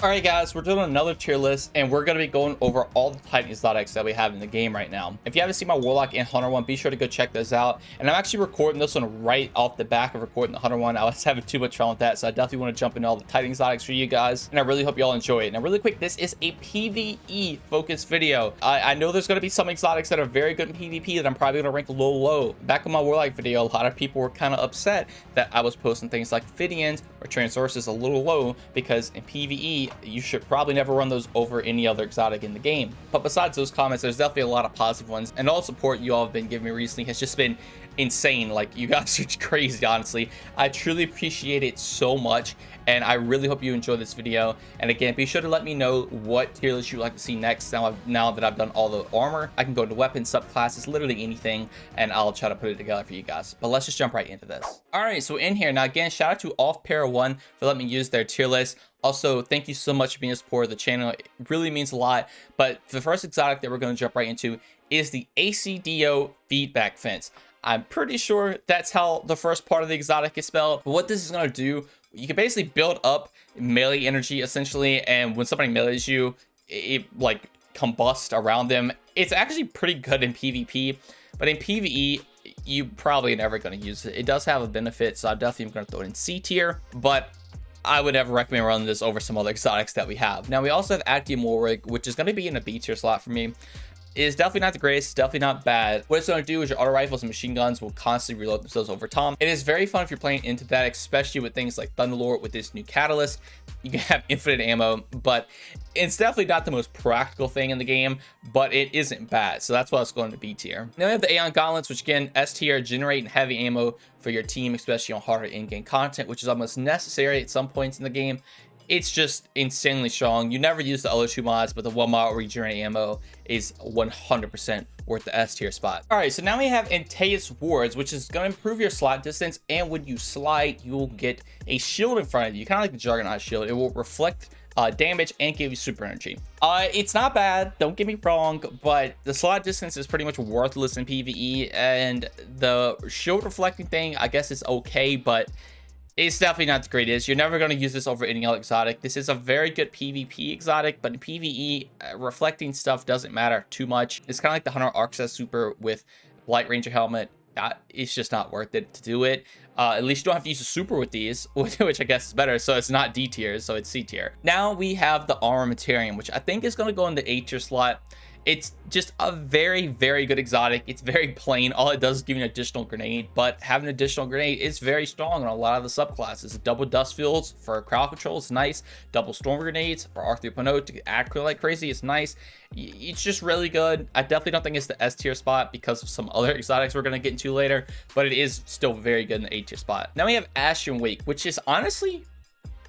Alright guys, we're doing another tier list and we're going to be going over all the Titan exotics that we have in the game right now. If you haven't seen my Warlock and Hunter one, be sure to go check those out. And I'm actually recording this one right off the back of recording the Hunter one. I was having too much fun with that, so I definitely want to jump into all the Titan exotics for you guys. And I really hope you all enjoy it. Now really quick, this is a PvE focused video. I know there's going to be some exotics that are very good in PvP that I'm probably going to rank a little low. Back in my Warlock video, a lot of people were kind of upset that I was posting things like Ophidians or Transverses a little low because in PvE, you should probably never run those over any other exotic in the game. But besides those comments, there's definitely a lot of positive ones, and all the support you all have been giving me recently has just been insane. Like, you guys are crazy, honestly. I truly appreciate it so much, and I really hope you enjoy this video. And again, be sure to let me know what tier list you'd like to see next. Now that I've done all the armor, I can go to weapons, subclasses, literally anything, and I'll try to put it together for you guys. But let's just jump right into this. All right, so in here now, again, shout out to Offpara1 for letting me use their tier list. Also, thank you so much for being a supporter of the channel. It really means a lot. But the first exotic that we're going to jump right into is the Acdo feedback fence. I'm pretty sure that's how the first part of the exotic is spelled. But what this is going to do, you can basically build up melee energy essentially, and when somebody melees you, it like combust around them. It's actually pretty good in PvP, but in PvE, you probably never going to use it. It does have a benefit, so I definitely am going to throw it in C tier, but I would never recommend running this over some other exotics that we have. Now, we also have Accumulrich, which is going to be in a B tier slot for me. It is definitely not the greatest, definitely not bad. What it's going to do is your auto rifles and machine guns will constantly reload themselves over time. It is very fun if you're playing into that, especially with things like Thunderlord with this new catalyst. You can have infinite ammo, but it's definitely not the most practical thing in the game, but it isn't bad. So that's why it's going to B tier. Now we have the Aeon Gauntlets, which again, S tier, generating heavy ammo for your team, especially on harder in-game content, which is almost necessary at some points in the game. It's just insanely strong. You never use the other two mods, but the one mod where you generate ammo is 100% worth the S tier spot. All right, so now we have Antaeus Wards, which is going to improve your slide distance, and when you slide, you will get a shield in front of you, kind of like the Juggernaut shield. It will reflect damage and give you super energy. It's not bad, don't get me wrong, but the slide distance is pretty much worthless in PvE, and the shield reflecting thing, I guess, is okay, but it's definitely not the greatest. You're never going to use this over any other exotic. This is a very good PvP exotic, but in PvE, reflecting stuff doesn't matter too much. It's kind of like the Hunter Access Super with Light Ranger Helmet. It's just not worth it to do it. At least you don't have to use a super with these, which I guess is better. So it's not D tier, so it's C tier. Now we have the Armamentarium, which I think is going to go in the A tier slot. It's just a very, very good exotic. It's very plain. All it does is give you an additional grenade, but having an additional grenade is very strong on a lot of the subclasses. Double dust fields for crowd control is nice. Double storm grenades for R3.0 to act like crazy is nice. It's just really good. I definitely don't think it's the S tier spot because of some other exotics we're going to get into later, but it is still very good in the A tier spot. Now we have Ashton Wake, which is honestly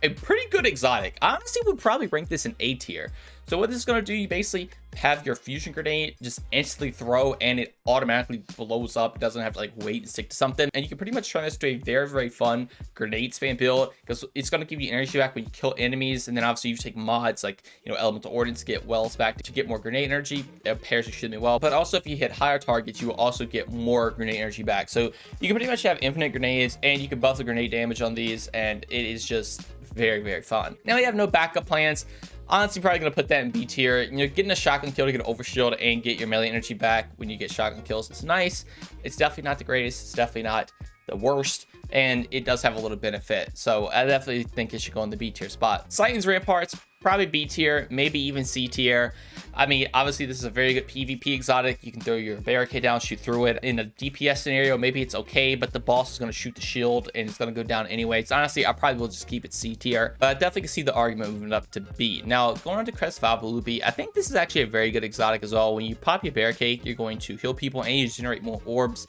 a pretty good exotic. I honestly would probably rank this in A tier. So what this is going to do, you basically have your fusion grenade just instantly throw and it automatically blows up. It doesn't have to like wait and stick to something. And you can pretty much turn this to a very, very fun grenade spam build because it's going to give you energy back when you kill enemies. And then obviously you take mods like, you know, elemental ordnance, get wells back to get more grenade energy. It pairs extremely well. But also if you hit higher targets, you will also get more grenade energy back. So you can pretty much have infinite grenades and you can buff the grenade damage on these. And it is just very, very fun. Now we have no backup plans. Honestly, probably going to put that in B tier. You know, getting a shotgun kill to get an overshield and get your melee energy back when you get shotgun kills is nice. It's definitely not the greatest. It's definitely not the worst. And it does have a little benefit. So I definitely think it should go in the B tier spot. Titan's Ramparts, probably B tier, maybe even C tier. I mean, obviously this is a very good PvP exotic. You can throw your barricade down, shoot through it. In a DPS scenario, maybe it's okay, but the boss is going to shoot the shield and it's going to go down anyway. So honestly, I probably will just keep it C tier, but I definitely can see the argument moving up to B. Now, going on to Crestfabulubi, I think this is actually a very good exotic as well. When you pop your barricade, you're going to heal people and you generate more orbs.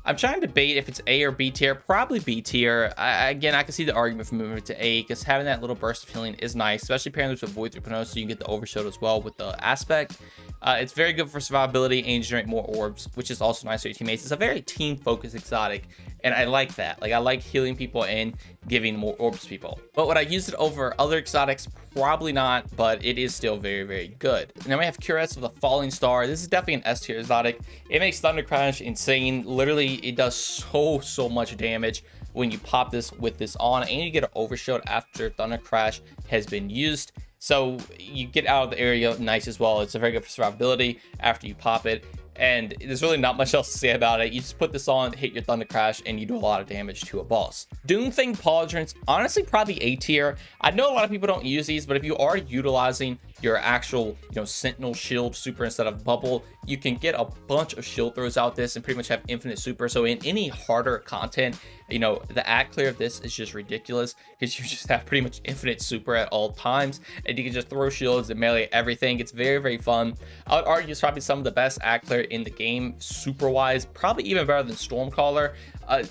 I'm trying to debate if it's A or B tier, probably B tier. Again, I can see the argument for moving it to A because having that little burst of healing is nice, especially pairing this with Void 3.0 so you can get the overshield as well with the aspect. It's very good for survivability and generate more orbs, which is also nice for your teammates. It's a very team-focused exotic, and I like that. Like, I like healing people and giving more orbs to people. But would I use it over other exotics? Probably not, but it is still very, very good. Now we have Cuirass with a Falling Star. This is definitely an S tier exotic. It makes Thunder Crash insane. Literally, it does so much damage when you pop this with this on, and you get an overshield after Thunder Crash has been used. So you get out of the area nice as well. It's a very good for survivability after you pop it. And there's really not much else to say about it. You just put this on, hit your Thunder Crash, and you do a lot of damage to a boss. Doomfang Pauldrons, honestly, probably A tier. I know a lot of people don't use these, but if you are utilizing your actual, Sentinel shield super instead of bubble, you can get a bunch of shield throws out this and pretty much have infinite super. So in any harder content, the ad clear of this is just ridiculous because you just have pretty much infinite super at all times, and you can just throw shields and melee everything. It's very, very fun. I would argue it's probably some of the best ad clear in the game, super wise, probably even better than Stormcaller.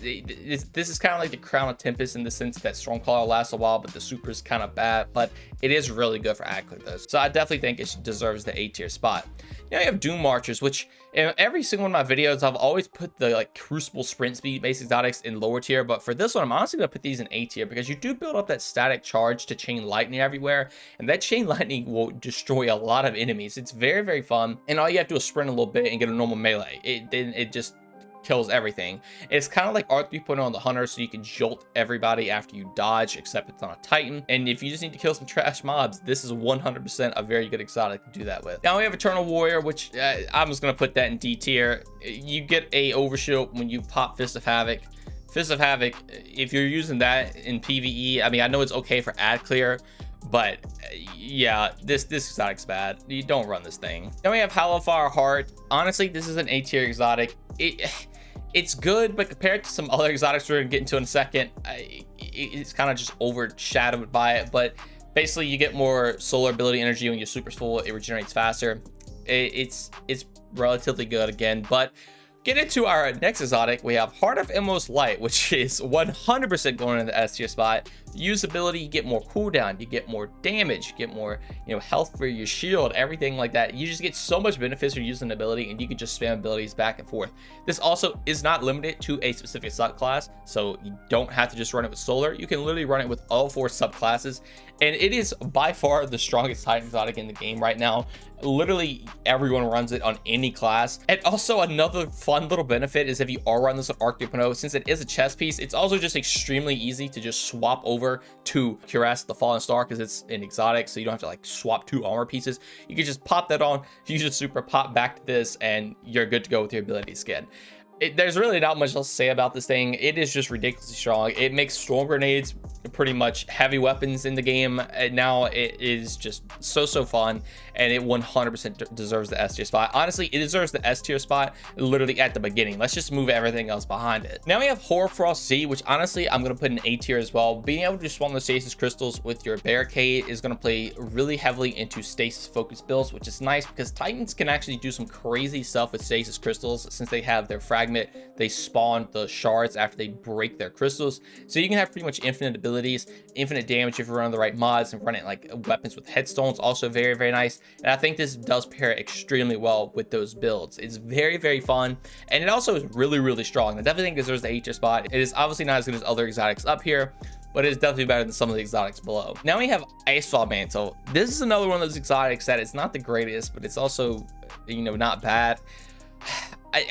This is kind of like the Crown of Tempest in the sense that Stormcaller lasts a while, but the super is kind of bad, but it is really good for ad clear though. So I definitely think it deserves the A tier spot. Now you have Doom Marchers, which in every single one of my videos, I've always put the Crucible sprint speed base exotics in lower tier, but for this one, I'm honestly gonna put these in A tier because you do build up that static charge to chain lightning everywhere, and that chain lightning will destroy a lot of enemies. It's very, very fun, and all you have to do is sprint a little bit and get a normal melee. It just kills everything. It's kind of like R3.0 on the Hunter, so you can jolt everybody after you dodge, except it's on a Titan. And if you just need to kill some trash mobs, this is 100% a very good exotic to do that with. Now we have Eternal Warrior, which I'm just going to put that in D tier. You get a overshield when you pop Fist of Havoc. Fist of Havoc, if you're using that in PvE, I mean, I know it's okay for ad clear, but yeah, this exotic's bad. You don't run this thing. Then we have Hallowfire Heart. Honestly, this is an A tier exotic. It's good, but compared to some other exotics we're gonna get into in a second, it's kind of just overshadowed by it. But basically, you get more solar ability energy when your super's full. It regenerates faster. It's relatively good again, but get into our next exotic. We have Heart of Emos Light, which is 100% going in the S tier spot. Usability, you get more cooldown, you get more damage, you get more health for your shield, everything like that. You just get so much benefits from using the ability, and you can just spam abilities back and forth. This also is not limited to a specific subclass, so you don't have to just run it with solar. You can literally run it with all 4 subclasses, and it is by far the strongest Titan exotic in the game right now. Literally everyone runs it on any class. And also another fun little benefit is if you are running this on Arc 3.0, since it is a chess piece, it's also just extremely easy to just swap over to Cuirass the Fallen Star because it's an exotic, so you don't have to swap 2 armor pieces. You can just pop that on, use your super, pop back to this, and you're good to go with your ability skin. There's really not much else to say about this thing. It is just ridiculously strong. It makes storm grenades pretty much heavy weapons in the game, and now it is just so fun, and it 100% deserves the S tier spot. Honestly, it deserves the S tier spot literally at the beginning. Let's just move everything else behind it. Now we have Hoarfrost Z, which honestly I'm gonna put in A tier as well. Being able to spawn the stasis crystals with your barricade is gonna play really heavily into stasis focused builds, which is nice because Titans can actually do some crazy stuff with stasis crystals since they have their fragment. They spawn the shards after they break their crystals, so you can have pretty much infinite abilities, infinite damage if you're running the right mods and running weapons with headstones. Also very, very nice, and I think this does pair extremely well with those builds. It's very, very fun, and it also is really, really strong. I definitely think deserves the A tier spot. It is obviously not as good as other exotics up here, but it's definitely better than some of the exotics below. Now we have Icefall Mantle. This is another one of those exotics that it's not the greatest, but it's also not bad.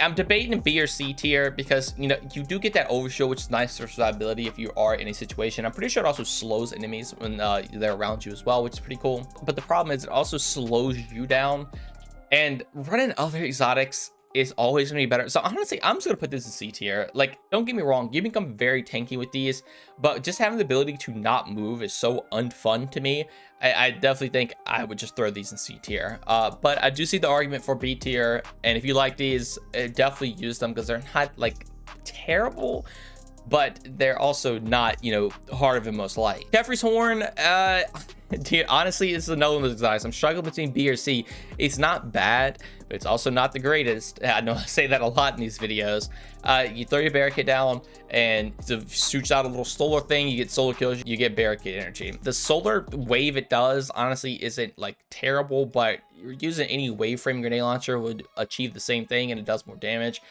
I'm debating in B or C tier because you do get that overshield, which is nice for survivability if you are in a situation. I'm pretty sure it also slows enemies when they're around you as well, which is pretty cool. But the problem is it also slows you down, and running other exotics is always gonna be better. So honestly, I'm just gonna put this in C tier. Don't get me wrong, you become very tanky with these, but just having the ability to not move is so unfun to me. I definitely think I would just throw these in C tier. But I do see the argument for B tier, and if you like these, definitely use them because they're not terrible, but they're also not Heart of Emos Light. Jeffrey's Horn, dude, honestly, this is another one of those exotics. I'm struggling between B or C. It's not bad, but it's also not the greatest. I know I say that a lot in these videos. You throw your barricade down, and it shoots out a little solar thing. You get solar kills, you get barricade energy. The solar wave it does, honestly, isn't terrible, but you're using any wave frame grenade launcher would achieve the same thing, and it does more damage.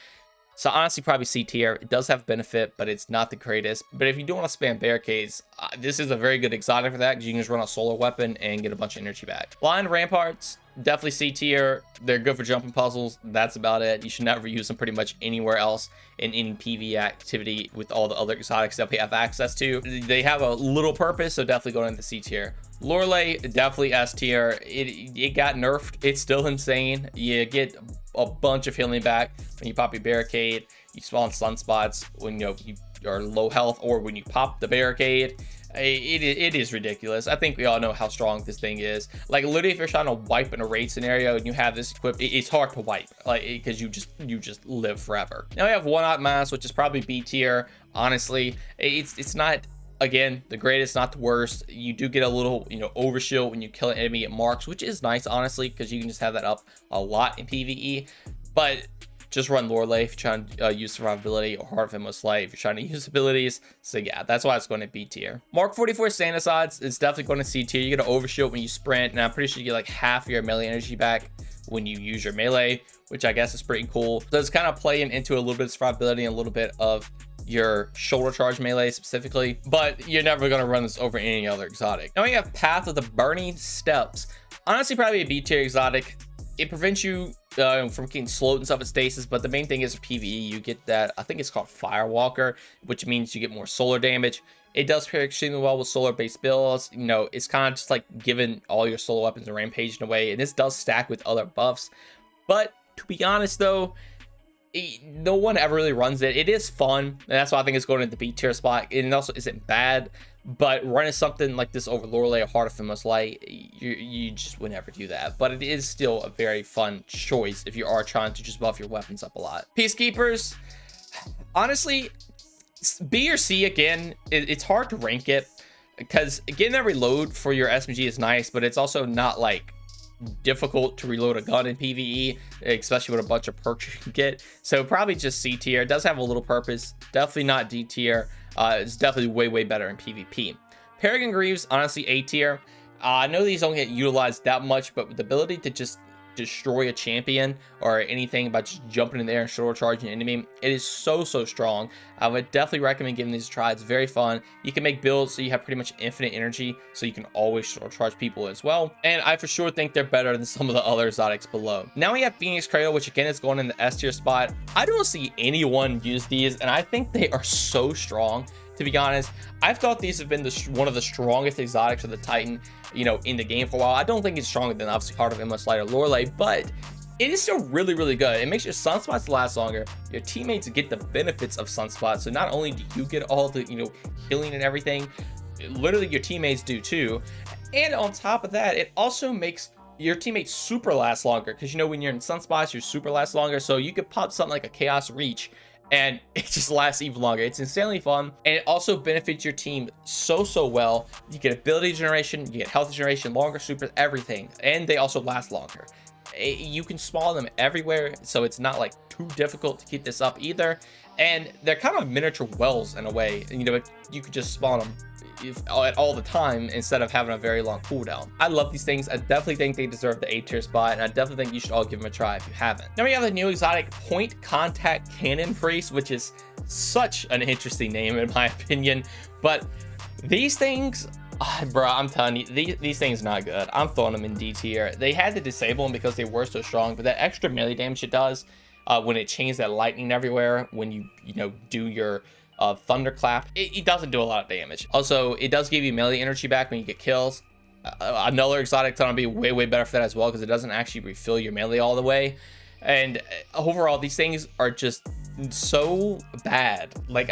So honestly, probably C tier. It does have benefit, but it's not the greatest. But if you do want to spam barricades, this is a very good exotic for that, because you can just run a solar weapon and get a bunch of energy back. Blind Ramparts, definitely C tier. They're good for jumping puzzles. That's about it. You should never use them pretty much anywhere else in any PvE activity with all the other exotics that we have access to. They have a little purpose, so definitely go into C tier. Lorelei, definitely S tier. It got nerfed. It's still insane. You get a bunch of healing back when you pop your barricade. You spawn sunspots when you are low health, or when you pop the barricade. It is ridiculous. I think we all know how strong this thing is. Like, literally, if you're trying to wipe in a raid scenario and you have this equipped, it's hard to wipe, like, because you just live forever. Now we have One-Hot Mass, which is probably B tier. Honestly, it's not, again, the greatest, not the worst. You do get a little, overshield when you kill an enemy at marks, which is nice, honestly, because you can just have that up a lot in PvE. But just run Lorelei if you're trying to use survivability, or Heart of Emos Light if you're trying to use abilities. So yeah, that's why it's going to be tier. Mark 44 Sanicides is definitely going to C tier. You get an overshield when you sprint, and I'm pretty sure you get like half your melee energy back when you use your melee, which I guess is pretty cool. So it's kind of playing into a little bit of survivability and a little bit of your shoulder charge melee specifically, but you're never going to run this over any other exotic. Now we have Path of the Burning Steps. Honestly, probably a B tier exotic. It prevents you from getting slowed and stuff at stasis, but the main thing is for PvE, you get that, I think it's called Firewalker, which means you get more solar damage. It does pair extremely well with solar-based builds. It's kind of just like giving all your solar weapons a rampage in a way, and this does stack with other buffs. But to be honest, though, no one ever really runs it. It is fun, and that's why I think it's going into the B tier spot. It also isn't bad, but running something like this over Lorelei or Heart of Emos Light, you just would never do that. But it is still a very fun choice if you are trying to just buff your weapons up a lot. Peacekeepers, honestly, B or C again. It's hard to rank it, because getting that reload for your SMG is nice, but it's also not like difficult to reload a gun in PvE, especially with a bunch of perks you can get. So probably just C tier. It does have a little purpose. Definitely not D tier. It's definitely way better in PvP. Peregrine Greaves, honestly, A tier. I know these don't get utilized that much, but with the ability to just destroy a champion or anything by just jumping in there and shoulder charging an enemy, it is so strong. I would definitely recommend giving these a try. It's very fun. You can make builds so you have pretty much infinite energy, so you can always shoulder charge people as well, and I for sure think they're better than some of the other exotics below. Now we have Phoenix Cradle, which again is going in the S tier spot. I don't see anyone use these, and I think they are so strong. To be honest, I've thought these have been one of the strongest exotics of the Titan, in the game for a while. I don't think it's stronger than obviously Heart of Emos Light or Lorelei, but it is still really good. It makes your sunspots last longer. Your teammates get the benefits of sunspots. So not only do you get all the, healing and everything, literally your teammates do too. And on top of that, it also makes your teammates super last longer, because when you're in sunspots, your super lasts longer. So you could pop something like a Chaos Reach and it just lasts even longer. It's insanely fun, and it also benefits your team so well. You get ability generation, you get health generation, longer supers, everything, and they also last longer. You can spawn them everywhere, so it's not like too difficult to keep this up either. And they're kind of miniature wells in a way. You could just spawn them at all the time instead of having a very long cooldown. I love these things. I definitely think they deserve the A tier spot, and I definitely think you should all give them a try if you haven't. Now we have the new exotic Point Contact Cannon Priest, which is such an interesting name in my opinion. But these things, bro, I'm telling you, these things not good. I'm throwing them in D tier. They had to disable them because they were so strong, but that extra melee damage it does when it chains that lightning everywhere, when you do your thunderclap, it doesn't do a lot of damage. Also, it does give you melee energy back when you get kills. Another exotic gonna be way better for that as well, because it doesn't actually refill your melee all the way. And overall, these things are just so bad. Like,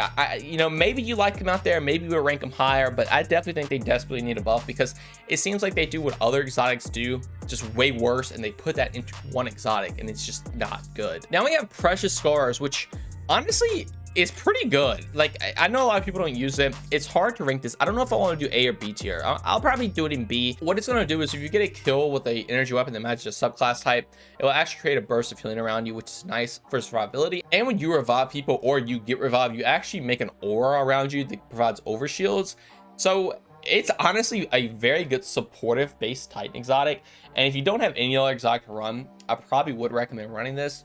maybe you like them out there, maybe we'll rank them higher, but I definitely think they desperately need a buff, because it seems like they do what other exotics do, just way worse, and they put that into one exotic, and it's just not good. Now we have Precious Scars, which honestly is pretty good. Like, I know a lot of people don't use it. It's hard to rank this. I don't know if I want to do A or B tier. I'll probably do it in B. What it's going to do is if you get a kill with a energy weapon that matches a subclass type, it will actually create a burst of healing around you, which is nice for survivability. And when you revive people or you get revived, you actually make an aura around you that provides overshields. So it's honestly a very good supportive base Titan exotic. And if you don't have any other exotic to run, I probably would recommend running this.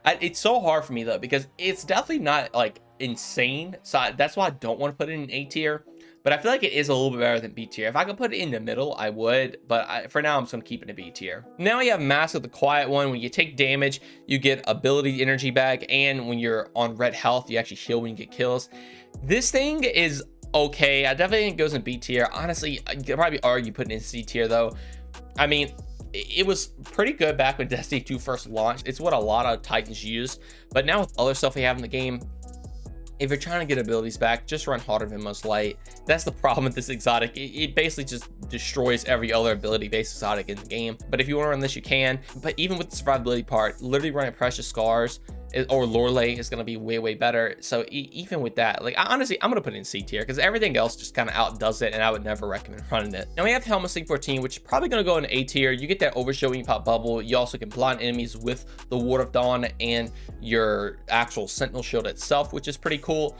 It's so hard for me though, because it's definitely not like insane. So that's why I don't want to put it in A tier. But I feel like it is a little bit better than B tier. If I could put it in the middle, I would. But for now, I'm just going to keep it in B tier. Now we have Mask of the Quiet One. When you take damage, you get ability energy back. And when you're on red health, you actually heal when you get kills. This thing is okay. I definitely think it goes in B tier. Honestly, I could probably argue putting it in C tier though. I mean, it was pretty good back when Destiny 2 first launched. It's what a lot of Titans use. But now with other stuff we have in the game, if you're trying to get abilities back, just run Heart of Emos Light. That's the problem with this exotic. It basically just destroys every other ability-based exotic in the game. But if you want to run this, you can. But even with the survivability part, literally running Precious Scars or Lorelei is going to be way better. So even with that, like, honestly, I'm going to put it in C tier because everything else just kind of outdoes it, and I would never recommend running it. Now we have Helmet Sleep 14, which is probably going to go in A tier. You get that overshow when you pop bubble. You also can blind enemies with the Ward of Dawn and your actual Sentinel Shield itself, which is pretty cool.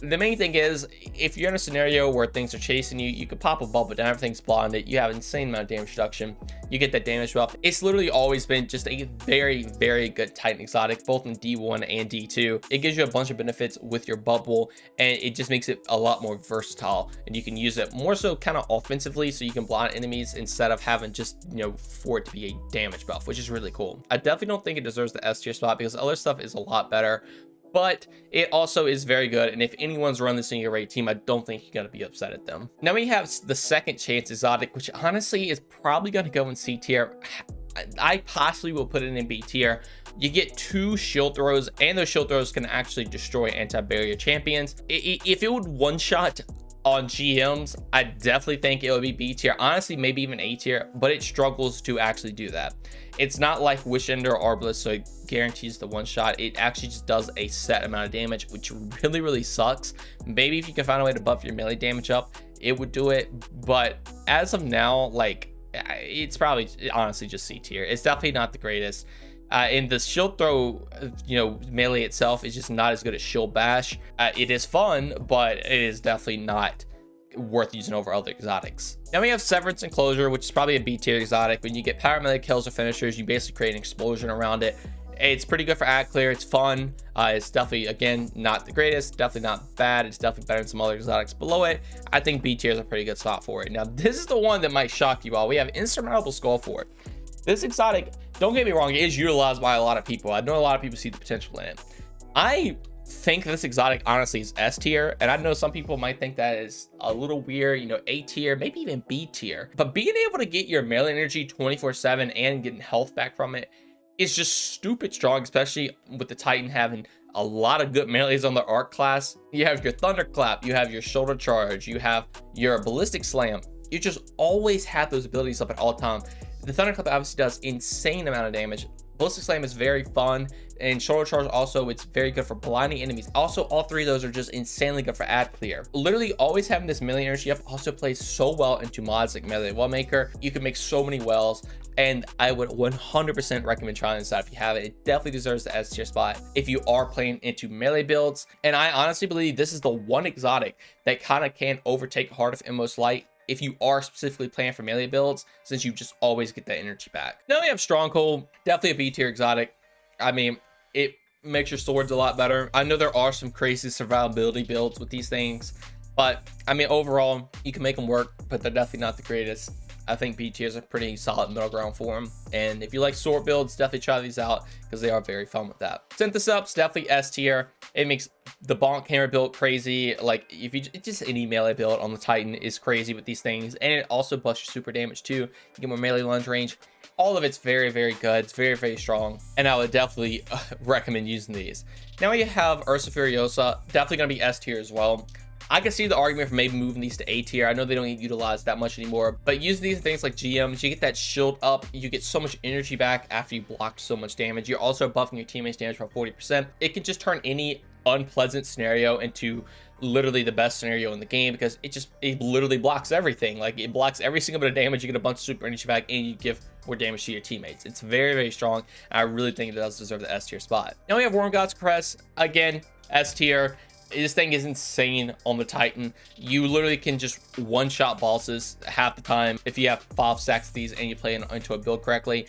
The main thing is, if you're in a scenario where things are chasing you, you could pop a bubble down, everything's blinded, you have an insane amount of damage reduction, you get that damage buff. It's literally always been just a very good Titan exotic, both in D1 and D2. It gives you a bunch of benefits with your bubble, and it just makes it a lot more versatile, and you can use it more so kind of offensively, so you can blind enemies instead of having just, you know, for it to be a damage buff, which is really cool. I definitely don't think it deserves the S tier spot because other stuff is a lot better, but it also is very good, and if anyone's run this in your raid team, I don't think you're going to be upset at them. Now we have the Second Chance exotic, which honestly is probably going to go in C tier. I possibly will put it in B tier. You get 2 shield throws, and those shield throws can actually destroy anti-barrier champions. If it would one-shot on GMs, I definitely think it would be B tier. Honestly, maybe even A tier, but it struggles to actually do that. It's not like Wish Ender or Arbalest, so it guarantees the one shot. It actually just does a set amount of damage, which really sucks. Maybe if you can find a way to buff your melee damage up, it would do it. But as of now, like, it's probably honestly just C tier. It's definitely not the greatest. And the shield throw, you know, melee itself is just not as good as shield bash. It is fun, but it is definitely not worth using over other exotics. Then we have Severance Enclosure, which is probably a B tier exotic. When you get power melee kills or finishers, you basically create an explosion around it. It's pretty good for ad clear. It's fun. It's definitely, again, not the greatest, definitely not bad. It's definitely better than some other exotics below it. I think B tier is a pretty good spot for it. Now this is the one that might shock you all. We have Insurmountable Skull for it. This exotic, don't get me wrong, it is utilized by a lot of people. I know a lot of people see the potential in it. I think this exotic honestly is S tier, and I know some people might think that is a little weird, you know, A tier, maybe even B tier. But being able to get your melee energy 24/7 and getting health back from it is just stupid strong, especially with the Titan having a lot of good melees on the arc class. You have your Thunderclap, you have your Shoulder Charge, you have your Ballistic Slam. You just always have those abilities up at all time. The Thunderclap obviously does insane amount of damage. Ballistic Slam is very fun, and Shoulder Charge also, it's very good for blinding enemies. Also, all 3 of those are just insanely good for ad clear. Literally always having this melee energy up also plays so well into mods like Melee Wellmaker. You can make so many wells, and I would 100% recommend trying this out if you have it. It definitely deserves the S tier spot if you are playing into melee builds. And I honestly believe this is the one exotic that kind of can overtake Heart of Emos Light if you are specifically playing for melee builds, since you just always get that energy back. Now we have Stronghold, definitely a B tier exotic. I mean, it makes your swords a lot better. I know there are some crazy survivability builds with these things, but I mean, overall, you can make them work, but they're definitely not the greatest. I think B tier is a pretty solid middle ground for them. And if you like sword builds, definitely try these out because they are very fun with that. Synthesup's definitely S tier. It makes the bonk hammer build crazy. Like, if you just any melee build on the Titan is crazy with these things, and it also buffs your super damage too. You get more melee lunge range. All of it's very good. It's very strong, and I would definitely recommend using these. Now you have Ursa Furiosa, definitely gonna be S tier as well. I can see the argument for maybe moving these to A tier. I know they don't get utilized that much anymore, but using these things like GMs, you get that shield up, you get so much energy back after you blocked so much damage. You're also buffing your teammates damage by 40%. It can just turn any unpleasant scenario into literally the best scenario in the game, because it literally blocks everything. Like, it blocks every single bit of damage. You get a bunch of super energy back, and you give more damage to your teammates. It's very strong, and I really think it does deserve the S tier spot. Now we have Worm God's Crest, again, S tier. This thing is insane on the Titan. You literally can just one-shot bosses half the time if you have 5 stacks of these and you play into a build correctly.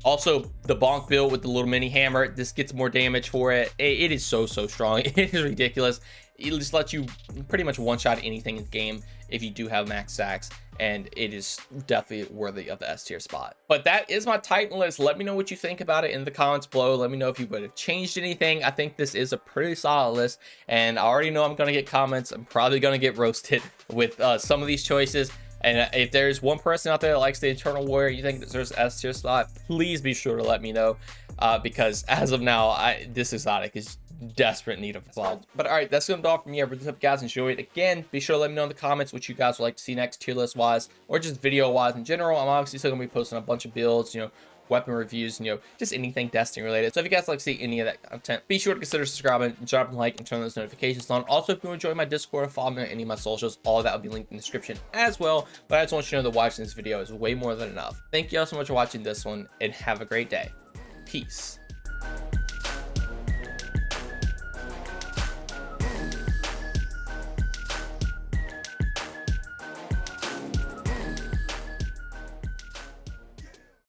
Also, the bonk build with the little mini hammer, this gets more damage for it. It is so strong. It is ridiculous. It just lets you pretty much one-shot anything in the game if you do have max stacks, and it is definitely worthy of the S tier spot. But that is my Titan list. Let me know what you think about it in the comments below. Let me know if you would have changed anything. I think this is a pretty solid list, and I already know I'm going to get comments. I'm probably going to get roasted with some of these choices. And if there's one person out there that likes the Eternal Warrior you think deserves S tier slot, please be sure to let me know, because as of now, this exotic is desperate need of evolve. But all right, that's gonna be all from me. I really hope you guys enjoy it. Again, be sure to let me know in the comments what you guys would like to see next, tier list wise or just video wise in general. I'm obviously still gonna be posting a bunch of builds, you know, weapon reviews, you know, just anything Destiny related. So if you guys like to see any of that content, be sure to consider subscribing, dropping a like, and turn those notifications on. Also, if you enjoy my Discord, follow me on any of my socials. All of that will be linked in the description as well. But I just want you to know that watching this video is way more than enough. Thank you all so much for watching this one, and have a great day. Peace.